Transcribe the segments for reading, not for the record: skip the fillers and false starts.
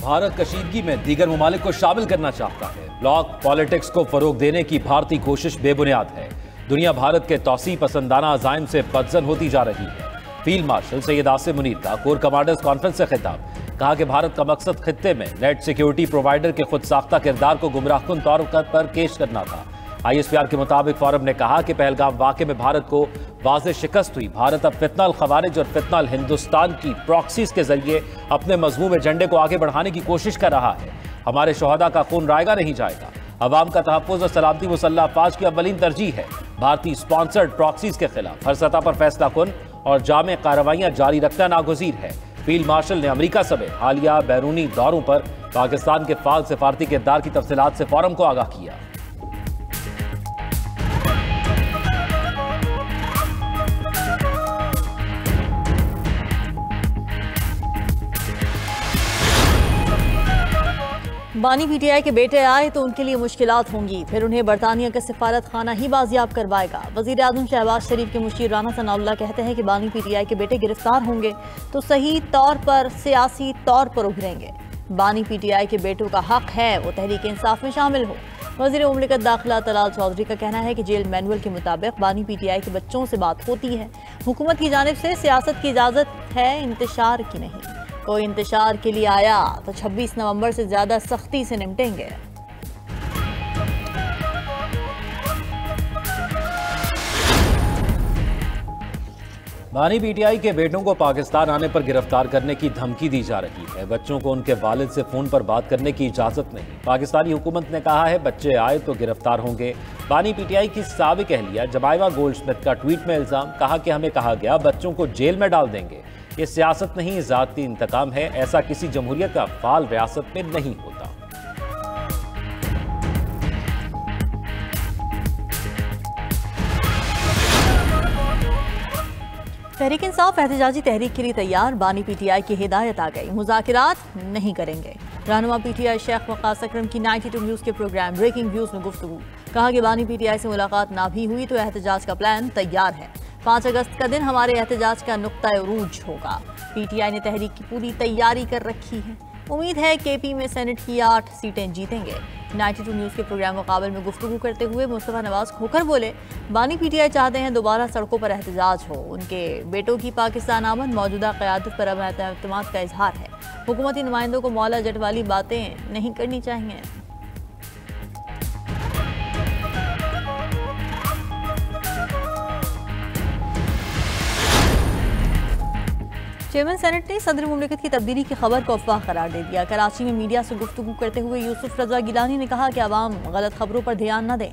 भारत कशीदगी में दीगर ममालिक को शामिल करना चाहता है। ब्लॉक पॉलिटिक्स को फरोग देने की भारतीय कोशिश बेबुनियाद है। दुनिया भारत के तौसी पसंदाना अज़ाइम से बदजन होती जा रही है। फील्ड मार्शल सैयद आसिम मुनीर का कोर कमांडर्स कॉन्फ्रेंस से खिताब। कहा कि भारत का मकसद खित्ते में नेट सिक्योरिटी प्रोवाइडर के खुद साख्ता किरदार को गुमराहकुन तौर पर पेश करना था। ISPR के मुताबिक फोरम ने कहा कि पहलगाम वाक़े में भारत को वाज़ेह शिकस्त हुई। भारत अब फितना अल खवारिज और फितना अल हिंदुस्तान की प्रॉक्सीज के जरिए अपने मजमूम एजेंडे को आगे बढ़ाने की कोशिश कर रहा है। हमारे शोहदा का खून रायगा नहीं जाएगा। अवाम का तहफ़्फ़ुज़ और सलामती मुसल्लह अफ़वाज की अव्वलीन तरजीह है। भारतीय स्पॉन्सर्ड प्रॉक्सीज के खिलाफ हर सतह पर फैसला कुन और जामे कार्रवाइयाँ जारी रखना नागुज़ीर है। फील्ड मार्शल ने अमरीका समेत हालिया बैरूनी दौरों पर पाकिस्तान के फाल सिफारती किरदार की तफसीलात से फोरम को आगाह किया। बानी PTI के बेटे आए तो उनके लिए मुश्किलात होंगी, फिर उन्हें बरतानिया का सिफारत खाना ही बाजियाब करवाएगा। वज़ीर आज़म शहबाज शरीफ के मुशीर राना सनाउल्लाह कहते हैं कि बानी PTI के बेटे गिरफ्तार होंगे तो सही तौर पर सियासी तौर पर उभरेंगे। बानी PTI के बेटों का हक है वो तहरीक इंसाफ में शामिल हो। वज़ीर मुमलिकत दाखिला तलाल चौधरी का कहना है कि जेल मैनुअल के मुताबिक बानी PTI के बच्चों से बात होती है। हुकूमत की जानिब से सियासत की इजाज़त है, इंतशार की नहीं। कोई इंतशार के लिए आया तो 26 नवंबर से ज्यादा सख्ती से निपटेंगे। बानी PTI के बेटों को पाकिस्तान आने पर गिरफ्तार करने की धमकी दी जा रही है। बच्चों को उनके वालिद से फोन पर बात करने की इजाजत नहीं। पाकिस्तानी हुकूमत ने कहा है बच्चे आए तो गिरफ्तार होंगे। बानी PTI की साबिक अहलिया जमाइमा गोल्डस्मिथ का ट्वीट में इल्जाम। कहा कि हमें कहा गया बच्चों को जेल में डाल देंगे। ये सियासत नहीं, ज़ाती इंतकाम है। ऐसा किसी जमहूरियत का फाल रियासत में नहीं होता। तहरीक इंसाफ एहतजाजी तहरीक के लिए तैयार। बानी PTI की हिदायत आ गई, मुज़ाकिरात नहीं करेंगे। रहनुमा PTI शेख वक़ास अकरम की 92 न्यूज़ के प्रोग्राम ब्रेकिंग व्यूज़ में गुफ्तगू। कहा कि बानी PTI से मुलाकात ना भी हुई तो एहतजाज का प्लान तैयार है। 5 अगस्त का दिन हमारे एहतजाज का नुक्ता उरूज होगा। PTI ने तहरीक की पूरी तैयारी कर रखी है। उम्मीद है KP में सेनेट की 8 सीटें जीतेंगे। 92 न्यूज़ के प्रोग्राम मुकाबले में गुफ्तगू करते हुए मुस्तफा नवाज खोखर बोले, बानी PTI चाहते हैं दोबारा सड़कों पर एहतजाज हो। उनके बेटों की पाकिस्तान आमद मौजूदा क़यादत पर एतमाद का इजहार है। हुकूमती नुमाइंदों को मौला जट वाली बातें नहीं करनी चाहिए। चेयरमैन सेनेट ने सदर मुमलिकत की तब्दीली की खबर को अफवाह करार दे दिया। कराची में मीडिया से गुफ्तगू करते हुए यूसुफ रजा गिलानी ने कहा कि आवाम गलत खबरों पर ध्यान न दें।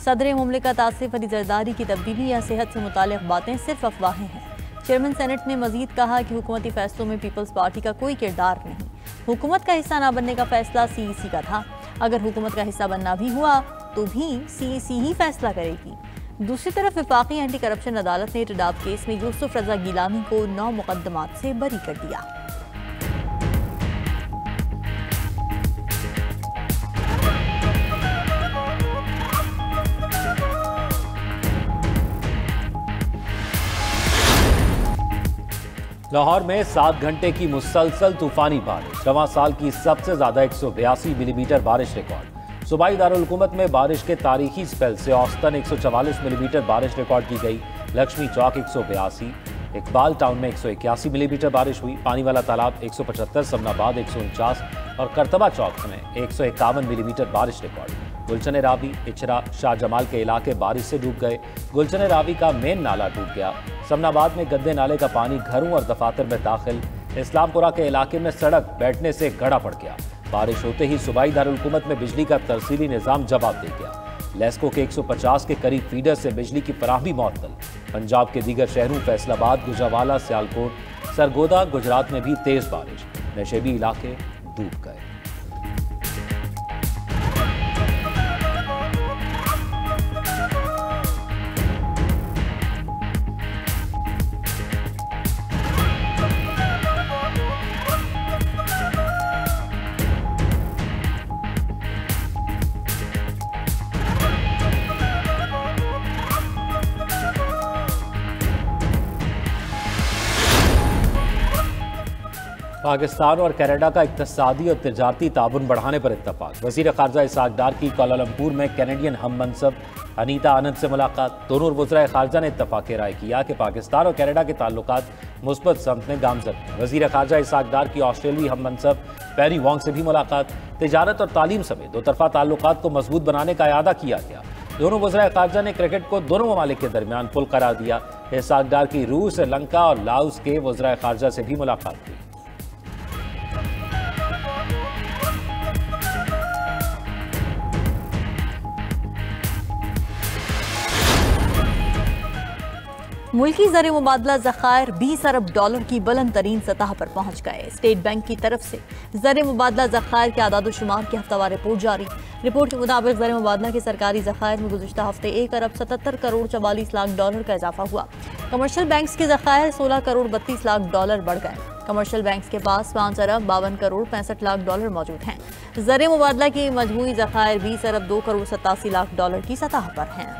सदर मुमलिकत आसिफ अली जरदारी की तब्दीली या सेहत से मुताल्लिक़ बातें सिर्फ अफवाहें हैं। चेयरमैन सेनेट ने मजीद कहा कि हुकूमती फैसलों में पीपल्स पार्टी का कोई किरदार नहीं। हुकूमत का हिस्सा न बनने का फैसला CEC का था। अगर हुकूमत का हिस्सा बनना भी हुआ तो भी CEC ही फैसला करेगी। दूसरी तरफ वफाकी एंटी करप्शन अदालत ने टिडाब केस में यूसुफ रजा गिलानी को 9 मुकदमात से बरी कर दिया। लाहौर में 7 घंटे की मुसलसल तूफानी बारिश। रवां साल की सबसे ज्यादा 182 मिलीमीटर बारिश रिकॉर्ड। सूबाई दारुल हुकूमत में बारिश के तारीखी स्पेल से औसतन 144 मिलीमीटर बारिश रिकॉर्ड की गई। लक्ष्मी चौक 182, इकबाल टाउन में 181 मिलीमीटर बारिश हुई। पानी वाला तालाब 175, समनाबाद 149 और करतबा चौक में 151 मिलीमीटर बारिश रिकॉर्ड। गुलशन रावी, इचरा, शाह जमाल के इलाके बारिश से डूब गए। गुलशन रावी का मेन नाला टूट गया। समनाबाद में गद्दे नाले का पानी घरों और दफातर में दाखिल। इस्लामपुरा के इलाके में सड़क बैठने से गड़ा पड़ गया। बारिश होते ही सूबाई दारुल हुकूमत में बिजली का तरसीली निज़ाम जवाब दे गया। लेस्को के 150 के करीब फीडर से बिजली की फराहमी मुअत्तल। पंजाब के दीगर शहरों फैसलाबाद, गुजरावाला, सियालकोट, सरगोदा, गुजरात में भी तेज बारिश। नशेबी इलाके डूब गए। पाकिस्तान और कनाडा का इक्तिसादी और तिजारती ताउन बढ़ाने पर इत्तफाक। वज़ीर ख़ारजा इसाक डार की कोलालमपुर में कैनेडियन हम मनसब अनीता आनंद से मुलाकात। दोनों वज़राए ख़ारजा ने इत्तफाक राय किया कि पाकिस्तान और कनाडा के ताल्लुकात मुस्बत समत में गामजन हैं। वज़ीर ख़ारजा इसाक डार की ऑस्ट्रेलियाई हम मनसब पेरी वॉन्ग से भी मुलाकात। तिजारत और तालीम समेत दो तरफा ताल्लुकात को मजबूत बनाने का इरादा किया गया। दोनों वज़राए ख़ारजा ने क्रिकेट को दोनों ममालिक के दरमियान पुल करार दिया। इसाक डार की रूस, श्रीलंका और लाओस के वज़राए ख़ारजा से भी मुलाकात की। मुल्की ज़र मुबादला ज़खायर 20 अरब डॉलर की बुलंद तरीन सतह पर पहुंच गए। स्टेट बैंक की तरफ से ज़र मुबादला ज़खायर के आदाद-ओ-शुमार की हफ्तावार रिपोर्ट जारी। रिपोर्ट के मुताबिक ज़र मुबादला के सरकारी ज़खायर में गुज़िश्ता हफ्ते 1 अरब 77 करोड़ 44 लाख डॉलर का इजाफा हुआ। कमर्शियल बैंक्स के ज़खायर 16 करोड़ 32 लाख डॉलर बढ़ गए। कमर्शियल बैंक्स के पास 5 अरब 52 करोड़ 65 लाख डॉलर मौजूद हैं। ज़र मुबादला की मजमूई ज़खायर 20 अरब 2 करोड़ 87 लाख डॉलर की सतह पर हैं।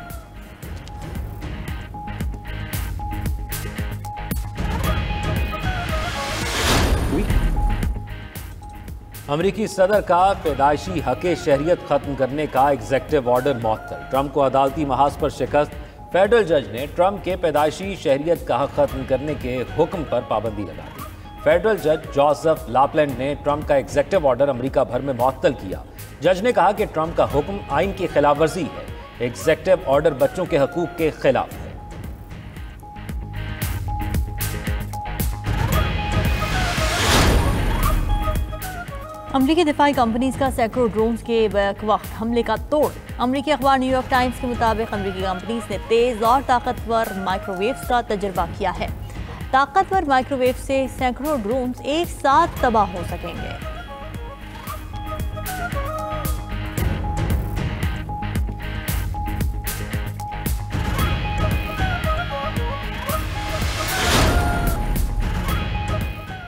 अमरीकी सदर का पैदाइशी हक़ शहरियत खत्म करने का एग्जेक्टिव ऑर्डर मुअत्तल। ट्रंप को अदालती महाज पर शिकस्त। फेडरल जज ने ट्रंप के पैदाइशी शहरियत का हक खत्म करने के हुक्म पर पाबंदी लगा दी। फेडरल जज जोसेफ लापलैंड ने ट्रंप का एग्जेक्टिव ऑर्डर अमरीका भर में मुअत्तल किया। जज ने कहा कि ट्रंप का हुक्म आइन की खिलाफ वर्जी है। एग्जेक्टिव ऑर्डर बच्चों के हकूक के खिलाफ है। अमरीकी दिफाई कंपनीज का सैकड़ों ड्रोन्स के वक्त हमले का तोड़। अमरीकी अखबार न्यूयॉर्क टाइम्स के मुताबिक अमरीकी कंपनीज ने तेज और ताकतवर माइक्रोवेव्स का तजुर्बा किया है। ताकतवर माइक्रोवेव से सैकड़ों ड्रोन्स एक साथ तबाह हो सकेंगे।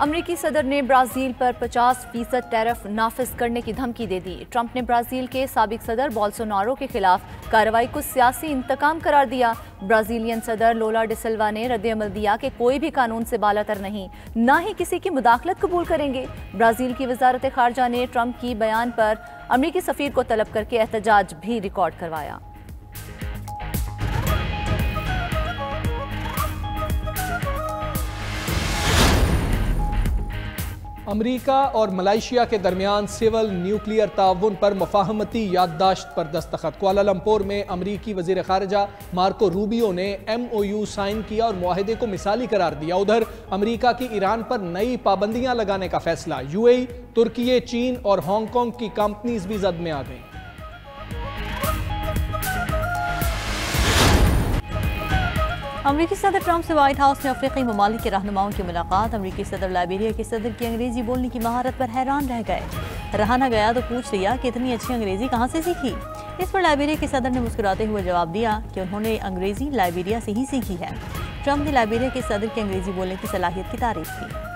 अमरीकी सदर ने ब्राज़ील पर 50% टैरिफ नाफिज करने की धमकी दे दी। ट्रंप ने ब्राज़ील के साबिक सदर बोल्सोनारो के खिलाफ कार्रवाई को सियासी इंतकाम करार दिया। ब्राज़ीलियन सदर लोला डी सिल्वा ने रद्द-ए-अमल दिया कि कोई भी कानून से बालातर नहीं, ना ही किसी की मुदाखलत कबूल करेंगे। ब्राज़ील की वजारत खारजा ने ट्रंप की बयान पर अमरीकी सफीर को तलब करके एहतजाज भी रिकॉर्ड करवाया। अमरीका और मलाइशिया के दरमियान सिविल न्यूक्लियर ताउन पर मुफाहमती याददाश्त पर दस्तखत। कुआलालंपुर में अमरीकी वज़ीर ख़ारजा मार्को रूबियो ने MOU साइन किया और मुआहदे को मिसाली करार दिया। उधर अमरीका की ईरान पर नई पाबंदियां लगाने का फैसला। UAE, तुर्की, चीन और हांगकांग की कंपनीज भी जद में आ गई। अमरीकी सदर ट्रंप से व्हाइट हाउस में अफ्रीकी ममालिक के रहनुमाओं की मुलाकात। अमरीकी सदर लाइबेरिया के सदर की अंग्रेजी बोलने की महारत पर हैरान रह गए। रहा न गया तो पूछ लिया कि इतनी अच्छी अंग्रेजी कहाँ से सीखी। इस पर लाइबेरिया के सदर ने मुस्कुराते हुए जवाब दिया कि उन्होंने अंग्रेजी लाइबेरिया से ही सीखी है। ट्रंप ने लाइबेरिया के सदर की अंग्रेजी बोलने की सलाहियत की तारीफ की।